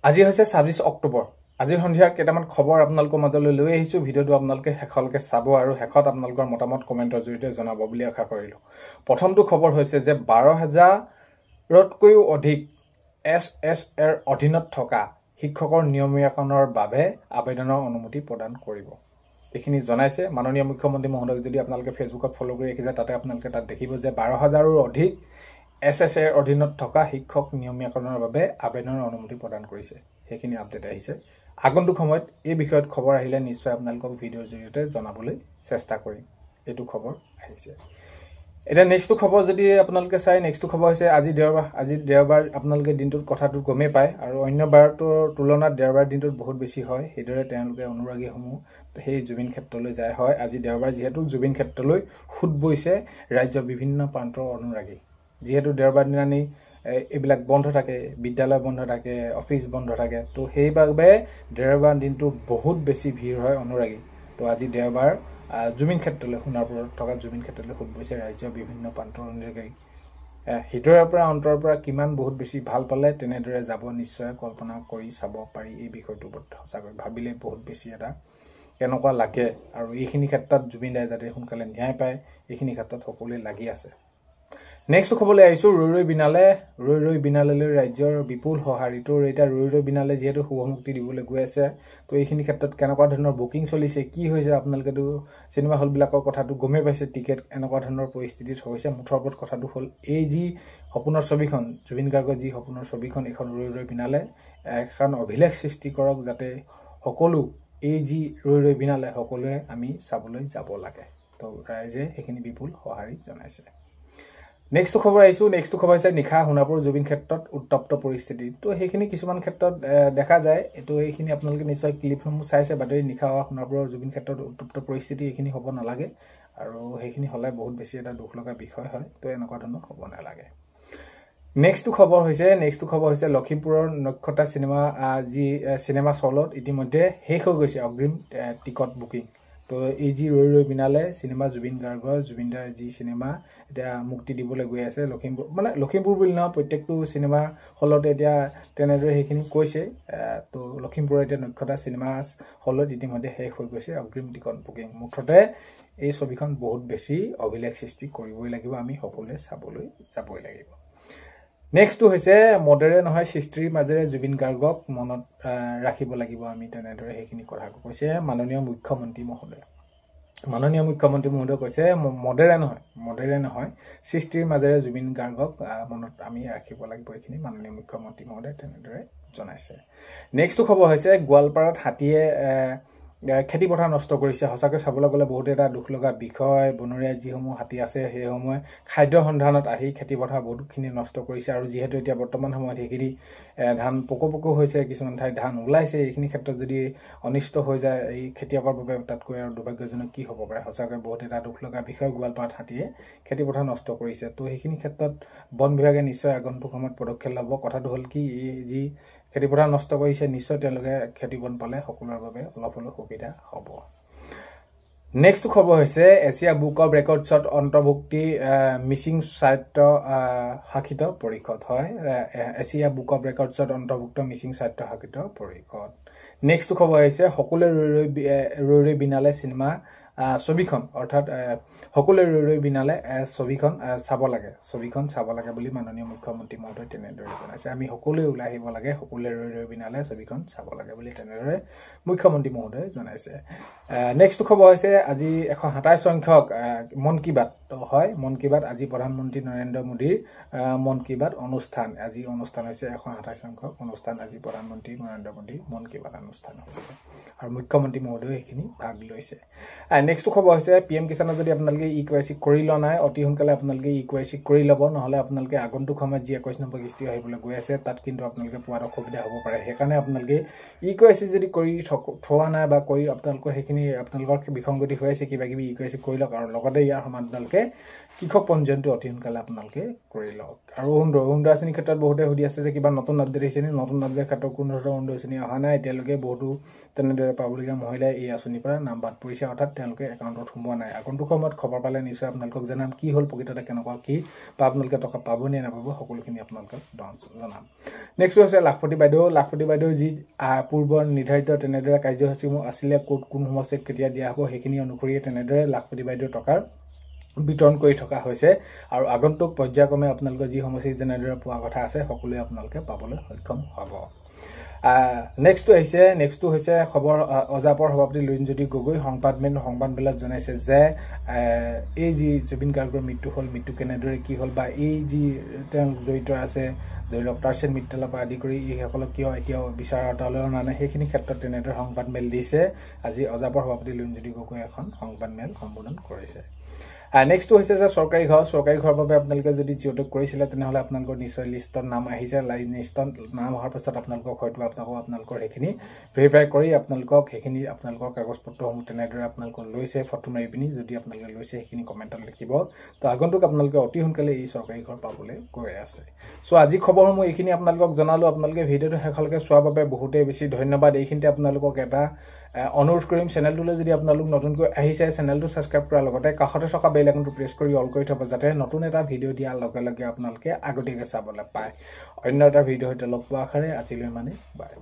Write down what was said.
আজি হৈছে 26 অক্টোবৰ। আজিৰ সন্ধিয়াৰ কেইটামান খবৰ আপোনালোকৰ মাজলৈ লৈ আহিছো। ভিডিঅ'টো আপোনালোকে শেষলৈকে চাব আৰু শেষত আপোনালোকৰ মতামত কমেণ্টৰ জৰিয়তে জনাব বুলি আশা কৰিলো। প্ৰথমটো খবৰ হৈছে যে 12,000তকৈও অধিক SSৰ অধীনত থকা শিক্ষকৰ নিয়মীয়াকৰণৰ বাবে আবেদনৰ অনুমতি প্ৰদান কৰিব। এইখিনি জনাইছে মাননীয় মুখ্যমন্ত্ৰী মহোদয়ক। যদি আপোনালোকে ফেচবুকত ফলো কৰি ৰাখিছে তাতে আপোনালোকে তাত দেখিব যে 12,000ৰো অধিক SSৰ অধীনত থকা শিক্ষক নিয়মীয়াকৰণৰ বাবে আবেদনৰ অনুমতি প্ৰদান কৰিছে। সেইখিনি আপডেট আহিছে। আগন্তুক সময়ত এই বিষয়ত খবৰ আহিলে নিশ্চয় আপোনালোকক ভিডিঅ'ৰ জৰিয়তে জনাবলৈ চেষ্টা কৰিম। এইটো খবৰ আহিছে। এটা নেক্সটটো খবৰ যদি আপোনালোকে চাই, নেক্সটটো খবৰ হৈছে আজি দেওবাৰ আপোনালোকে দিনটোত কথাটো গমেই পায় আৰু অন্য বাৰটোৰ তুলনাত দেওবাৰ দিনটোত বহুত বেছি হয়। সেইদৰে তেওঁলোকে অনুৰাগীসমূহ সেই জুবিন ক্ষেত্ৰলৈ যায়। হয়, আজি দেওবাৰ যিহেতু জুবিন ক্ষেত্ৰলৈ সোঁত বৈছে ৰাজ্যৰ বিভিন্ন প্ৰান্তৰ অনুৰাগী। যিহেতু দেওবাৰ দিনানি এইবিলাক বন্ধ থাকে, বিদ্যালয় বন্ধ থাকে, অফিচ বন্ধ থাকে, তো সেইবাবে দেওবাৰ দিনটো বহুত বেছি ভিৰ হয় অনুৰাগী। তো আজি দেওবাৰ জুবিন ক্ষেত্ৰলৈ, সোণাপুৰত থকা জুবিন ক্ষেত্ৰলৈ সোঁত বৈছে ৰাজ্যৰ বিভিন্ন প্ৰান্তৰ অনুৰাগী। হৃদয়ৰ পৰা অন্তৰৰ পৰা কিমান বহুত বেছি ভাল পালে তেনেদৰে যাব নিশ্চয় কল্পনা কৰি চাব পাৰি। এই বিষয়টোৰ ওপৰত সঁচাকৈ ভাবিলে বহুত বেছি এটা কেনেকুৱা লাগে। আৰু এইখিনি ক্ষেত্ৰত জুবিন দাই যাতে সোনকালে ন্যায় পায়, এইখিনি ক্ষেত্ৰত সকলোৱে লাগি আছে। নেক্সট খবৰলৈ আহিছো ৰৈ ৰৈ বিনালেলৈ ৰাজ্যৰ বিপুল সঁহাৰি। তো এতিয়া ৰৈ ৰৈ বিনালে যিহেতু শুভমুক্তি দিবলৈ গৈ আছে, তো এইখিনি ক্ষেত্ৰত কেনেকুৱা ধৰণৰ বুকিং চলিছে, কি হৈছে আপোনালোকেতো চিনেমা হলবিলাকৰ কথাটো গমেই পাইছে। টিকেট এনেকুৱা ধৰণৰ পৰিস্থিতিত হৈছে। মুঠৰ ওপৰত কথাটো হ'ল এই যি সপোনৰ ছবিখন, জুবিন গাৰ্গৰ যি সপোনৰ ছবিখন, এইখন ৰৈ ৰৈ বিনালে এখন অভিলেখ সৃষ্টি কৰক, যাতে সকলো এই যি ৰৈ ৰৈ বিনালে সকলোৱে আমি চাবলৈ যাব লাগে। তো ৰাইজে সেইখিনি বিপুল সঁহাৰি জনাইছে। নেক্সট খবৰ আহিছো। নেক্সট খবৰ হৈছে নিশা সোণাপুৰ জুবিন ক্ষেত্ৰত উত্তপ্ত পৰিস্থিতি। তো সেইখিনি কিছুমান ক্ষেত্ৰত দেখা যায়। এইটো এইখিনি আপোনালোকে নিশ্চয় ক্লিপসমূহ চাইছে। বাতৰি নিশা সোণাপুৰৰ জুবিন ক্ষেত্ৰত উত্তপ্ত পৰিস্থিতি এইখিনি হ'ব নালাগে আৰু সেইখিনি হ'লে বহুত বেছি এটা দুখ লগা বিষয় হয়। তো এনেকুৱা ধৰণৰ হ'ব নালাগে। নেক্সট খবৰ হৈছে লখিমপুৰৰ নক্ষতা যি চিনেমা চলত ইতিমধ্যে শেষ হৈ গৈছে অগ্ৰিম টিকট বুকিং। তো এই যি ৰৈ ৰৈ বিনালে চিনেমা, জুবিন গাৰ্গৰ জুবিনদাৰ যি চিনেমা এতিয়া মুক্তি দিবলৈ গৈ আছে লখিমপুৰ বুলি নহয়, প্ৰত্যেকটো চিনেমা হলতে এতিয়া তেনেদৰে সেইখিনি কৈছে। তো লখিমপুৰৰ এতিয়া নক্ষতা চিনেমা হলত ইতিমধ্যে শেষ হৈ গৈছে অগ্ৰিম টিকট বুকিং। মুঠতে এই ছবিখন বহুত বেছি অভিলেখ সৃষ্টি কৰিবই লাগিব, আমি সকলোৱে চাবলৈ যাবই লাগিব। নেক্সটটো হৈছে মদেৰে নহয় সৃষ্টিৰ মাজেৰে জুবিন গাৰ্গক মনত ৰাখিব লাগিব আমি, তেনেদৰে সেইখিনি কথা কৈছে মাননীয় মুখ্যমন্ত্ৰী মহোদয়। মাননীয় মুখ্যমন্ত্ৰী মহোদয় কৈছে মদেৰে নহয় সৃষ্টিৰ মাজেৰে জুবিন গাৰ্গক মনত আমি ৰাখিব লাগিব। এইখিনি মাননীয় মুখ্যমন্ত্ৰী মহোদয় তেনেদৰে জনাইছে। নেক্সটটো খবৰ হৈছে গোৱালপাৰাত হাতীয়ে খেতিপথাৰ নষ্ট কৰিছে। সঁচাকৈ চাবলৈ গ'লে বহুত এটা দুখ লগা বিষয়। বনৰীয়া যিসমূহ হাতী আছে সেইসমূহে খাদ্যৰ সন্ধানত আহি খেতিপথাৰ বহুতখিনি নষ্ট কৰিছে। আৰু যিহেতু এতিয়া বৰ্তমান সময়ত সেইখিনি ধান পকো হৈছে, কিছুমান ঠাইত ধান ওলাইছে, এইখিনি ক্ষেত্ৰত যদি অনিষ্ট হৈ যায় এই খেতিয়কৰ বাবে তাতকৈ আৰু দুৰ্ভাগ্যজনক কি হ'ব পাৰে। সঁচাকৈ বহুত এটা দুখ লগা বিষয়। গোৱালপাৰাত হাতীয়ে খেতিপথাৰ নষ্ট কৰিছে। তো সেইখিনি ক্ষেত্ৰত বন বিভাগে নিশ্চয় আগন্তুক সময়ত পদক্ষেপ ল'ব। কথাটো হ'ল কি, এই যি খেতিপথাৰ নষ্ট কৰিছে নিশ্চয় তেওঁলোকে খেতিবন পালে সকলোৰে বাবে অলপ হ'লেও সুবিধা হ'ব। নেক্সট খবৰ হৈছে এছিয়া বুক অৱ ৰেকৰ্ডছত অন্তৰ্ভুক্তি মিচিং স্বায়ত্ত শাসিত পৰিষদ। হয়, এছিয়া বুক অৱ ৰেকৰ্ডছত অন্তৰ্ভুক্ত মিচিং স্বায়ত্ত শাসিত পৰিষদ। নেক্সট খবৰ হৈছে সকলোৱে ৰৈ ৰৈ বিনালে চিনেমা ছবিখন, অৰ্থাৎ সকলোৱে ৰৈ ৰৈ বিনালে ছবিখন চাব লাগে বুলি মাননীয় মুখ্যমন্ত্ৰী মহোদয় তেনেদৰে জনাইছে। আমি সকলোৱে ওলাই আহিব লাগে, সকলোৱে ৰৈ ৰৈ বিনালে ছবিখন চাব লাগে বুলি তেনেদৰে মুখ্যমন্ত্ৰী মহোদয়ে জনাইছে। নেক্সট খবৰ হৈছে আজি 127 সংখ্যক মন কি বাত। হয়, মন কি বাত আজি প্ৰধানমন্ত্ৰী নৰেন্দ্ৰ মোদীৰ মন কি বাত অনুষ্ঠান। আজি অনুষ্ঠান হৈছে 127 সংখ্যক অনুষ্ঠান। আজি প্ৰধানমন্ত্ৰী নৰেন্দ্ৰ মোদীৰ মন কি বাত অনুষ্ঠান হৈছে আৰু মুখ্যমন্ত্ৰী মহোদয়ে এইখিনি ভাগ লৈছে। নেক্সট খবৰ হৈছে PM কিষাণত যদি আপোনালোকে EKYC কৰি লোৱা নাই, অতি সোনকালে আপোনালোকে EKYC কৰি ল'ব। নহ'লে আপোনালোকে আগন্তুক সময়ত যি 21 নম্বৰ কিস্তি আহিবলৈ গৈ আছে তাত কিন্তু আপোনালোকে পোৱাত অসুবিধা হ'ব পাৰে। সেইকাৰণে আপোনালোকে EKYC যদি কৰি থোৱা নাই বা কৰি আপোনালোকৰ সেইখিনি আপোনালোকৰ বিসংগতি হৈ আছে কিবা কিবি, EKYC কৰি লওক। আৰু লগতে ইয়াৰ সমান আপোনালোকে কৃষক পঞ্জীয়নটো অতি সোনকালে আপোনালোকে কৰি লওক। আৰু অৰুণোদয় আঁচনিৰ ক্ষেত্ৰত বহুতে সুধি আছে যে কিবা নতুন আপডেট আহিছে নে? নতুন আপডেটৰ ক্ষেত্ৰত কোনো ধৰণৰ অৰুণোদয় আঁচনি অহা নাই এতিয়ালৈকে। বহুতো তেনেদৰে পাবলগীয়া মহিলাই এই আঁচনিৰ পৰা নাম বাদ পৰিছে, অৰ্থাৎ তেওঁলোকে আপোনালোকে একাউণ্টত সোমোৱা নাই আগন্তুক সময়ত খবৰ পালে নিশ্চয় আপোনালোকক জনাম কি হ'ল প্ৰকৃততে কেনেকুৱা কি বা আপোনালোকে টকা পাব নে নাপাব সকলোখিনি আপোনালোকক জনাম নেক্সট হৈছে লাখপতি বাইদেউ যি পূৰ্ব নিৰ্ধাৰিত তেনেদৰে কাৰ্যসূচীসমূহ আছিলে ক'ত কোন সমষ্টিত কেতিয়া দিয়া হ'ব সেইখিনি অনুসৰিয়ে তেনেদৰে লাখপতি বাইদেউৰ টকাৰ বিতৰণ কৰি থকা হৈছে আৰু আগন্তুক পৰ্যায়ক্ৰমে আপোনালোকে যি সমষ্টিত যেনেদৰে পোৱা কথা আছে সকলোৱে আপোনালোকে পাবলৈ সক্ষম হ'ব নেক্সটটো হৈছে খবৰ অজাপৰ সভাপতি লুৰিণজ্যোতি গগৈ সংবাদমেলত জনাইছে যে এই যি জুবিন গাৰ্গৰ মৃত্যু হ'ল মৃত্যু কেনেদৰে কি হ'ল বা এই যি তেওঁলোক জড়িত আছে ধৰি লওক টাৰ্চেন মিত্তালৰ পৰা আদি কৰি এইসকলক কিয় এতিয়াও বিচাৰ আদালতলৈ অনা নাই সেইখিনি ক্ষেত্ৰত তেনেদৰে সংবাদমেল দিছে আজি অজাপৰ সভাপতি লুৰিণজ্যোতি গগৈ এখন সংবাদমেল সম্বোধন কৰিছে নেক্সটটো হৈছে যে চৰকাৰী ঘৰৰ বাবে আপোনালোকে যদি জিঅ'টেক কৰিছিলে তেনেহ'লে আপোনালোকৰ নিশ্চয় লিষ্টত নাম আহিছে লিষ্টত নাম অহাৰ পাছত আপোনালোকক হয়তো আপোনালোকৰ সেইখিনি ভেৰিফাই কৰি আপোনালোকৰ কাগজপত্ৰসমূহ তেনেদৰে আপোনালোকক লৈছে ফটো মাৰি পিনি যদি আপোনালোকে লৈছে সেইখিনি কমেণ্টত লিখিব তো আগন্তুক আপোনালোকে অতি সোনকালে এই চৰকাৰী ঘৰ পাবলৈ গৈ আছে চ' আজি খবৰসমূহ এইখিনি আপোনালোকক জনালোঁ আপোনালোকে ভিডিঅ'টো শেষলৈকে চোৱাৰ বাবে বহুতেই বেছি ধন্যবাদ এইখিনিতে আপোনালোকক এটা অনুৰোধ কৰিম চেনেলটোলৈ যদি আপোনালোক নতুনকৈ আহিছে চেনেলটো ছাবস্ক্ৰাইব কৰাৰ লগতে কাষতে থকা বেল আইকনটো প্ৰেছ কৰি অল কৰি থব যাতে নতুন এটা ভিডিঅ' দিয়াৰ লগে লগে আপোনালোকে আগতীয়াকৈ চাবলৈ পায় অন্য এটা ভিডিঅ'ৰ সৈতে লগ পোৱাৰ আশাৰে আজিলৈ বাই